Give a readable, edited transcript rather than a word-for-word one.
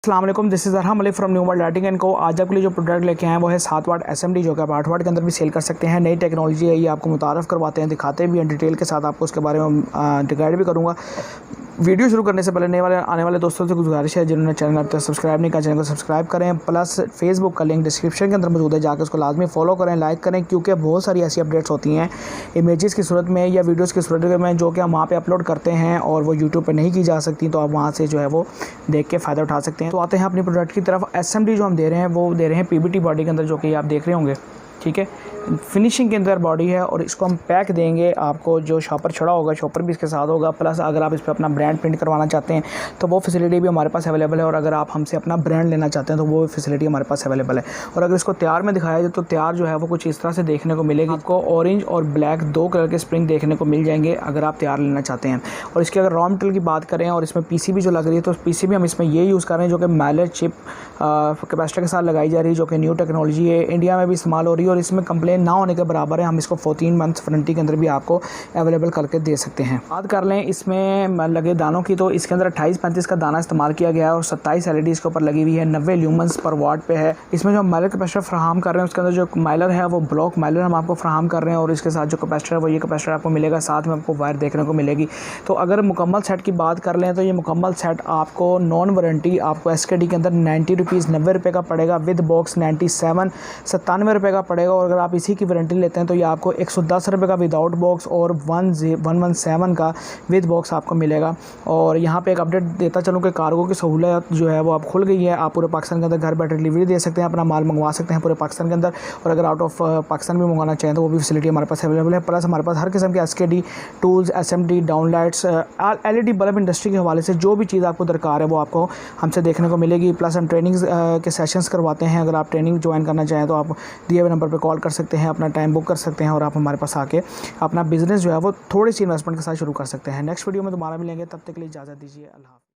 अस्सलाम वालेकुम, this is Arham Malik from new world lighting and co. आज आपके लिए जो प्रोडक्ट लेके आए हैं वो है 7 वाट एसएमडी, जो कि आप 8 वाट के अंदर भी सेल कर सकते हैं। नई टेक्नोलॉजी है, ये आपको मुतारफ़ करवाते हैं, दिखाते भी हैं डिटेल के साथ, आपको उसके बारे में गाइड भी करूँगा। वीडियो शुरू करने से पहले आने वाले दोस्तों से गुजारिश है, जिन्होंने चैनल अब तक सब्सक्राइब नहीं किया, चैनल को सब्सक्राइब करें। प्लस फेसबुक का लिंक डिस्क्रिप्शन के अंदर मौजूद है, जाकर उसको लाजमी फॉलो करें, लाइक करें, क्योंकि बहुत सारी ऐसी अपडेट्स होती हैं इमेजेस की सूरत में या वीडियोस की सूरत में जो कि हम वहाँ पे अपलोड करते हैं और वो यूट्यूब पे नहीं की जा सकती, तो आप वहाँ से जो है वो देख के फ़ायदा उठा सकते हैं। तो आते हैं अपनी प्रोडक्ट की तरफ। एसएमडी जो हम दे रहे हैं वो दे रहे हैं पीबीटी बॉडी के अंदर, जो कि आप देख रहे होंगे, ठीक है। फिनिशिंग के अंदर बॉडी है और इसको हम पैक देंगे आपको। जो शॉपर छड़ा होगा, शॉपर भी इसके साथ होगा। प्लस अगर आप इस पर अपना ब्रांड प्रिंट करवाना चाहते हैं तो वो फैसिलिटी भी हमारे पास अवेलेबल है, और अगर आप हमसे अपना ब्रांड लेना चाहते हैं तो वो फैसिलिटी हमारे पास अवेलेबल है। और अगर इसको तैयार में दिखाया जाए तो तैयार जो है वो कुछ इस तरह से देखने को मिलेगी। आपको ऑरेंज और ब्लैक 2 कलर के स्प्रिंग देखने को मिल जाएंगे अगर आप तैयार लेना चाहते हैं। और इसके अगर रॉ मटेरियल की बात करें और इसमें पीसीबी जो लग रही है, तो पीसीबी हम इसमें ये यूज़ कर रहे हैं जो कि मैलर चिप कैपेसिटर के साथ लगाई जा रही है, जो कि न्यू टेक्नोलॉजी है, इंडिया में भी इस्तेमाल हो रही है और इसमें कंप्लेन ना होने के बराबर है। हम इसको 14 मंथ्स वारंटी के अंदर भी आपको अवेलेबल करके दे सकते हैं। बात कर लें इसमें लगे दानों की, तो इसके अंदर 28-35 का दाना इस्तेमाल किया गया है और 27 एलईडी इसके ऊपर लगी हुई है। 90 ल्यूमेंस पर वाट पे है। इसमें जो माइलर कैपेसिटर फ्राहम कर रहे हैं उसके अंदर जो माइलर है वो ब्लॉक माइलर हम आपको फ्राहम कर रहे हैं, और इसके साथ जो कैपेसिटर है वो ये कैपेसिटर आपको मिलेगा, साथ में आपको वायर देखने को मिलेगी। तो अगर मुकम्मल सेट की बात कर लें तो ये मुकम्मल सेट आपको नॉन वारंटी आपको एसकेडी के अंदर 90 रुपीज़ 90 रुपये का पड़ेगा। विद बॉक्स 97 रुपये का पड़ेगा, और अगर आप इसी की वारंटी लेते हैं तो ये आपको 110 रुपये का विदाउट बॉक्स और 117 का विद बॉक्स आपको मिलेगा। और यहाँ पे एक अपडेट देता चलूँ कि कार्गो की सहूलत जो है वो अब खुल गई है। आप पूरे पाकिस्तान के अंदर घर बैठे डिलीवरी दे सकते हैं, अपना माल मंगवा सकते हैं पूरे पाकिस्तान के अंदर। और अगर आउट ऑफ पाकिस्तान भी मंगवाना चाहें तो वो भी फैसिलिटी हमारे पास अवेलेबल है। प्लस हमारे पास हर किस्म के SKD tools, SMD, downlights, LED bulb industry के हवाले से जो भी चीज़ आपको दरकार है वो आपको हमसे देखने को मिलेगी। प्लस हम ट्रेनिंग के सेशंस करवाते हैं। अगर आप ट्रेनिंग ज्वाइन करना चाहें तो आप दिए हुए नंबर पर कॉल कर सकते हैं, अपना टाइम बुक कर सकते हैं और आप हमारे पास आके अपना बिजनेस जो है वो थोड़ी सी इन्वेस्टमेंट के साथ शुरू कर सकते हैं। नेक्स्ट वीडियो में दोबारा मिलेंगे, तब तक के लिए इजाज़त दीजिए। अल्लाह।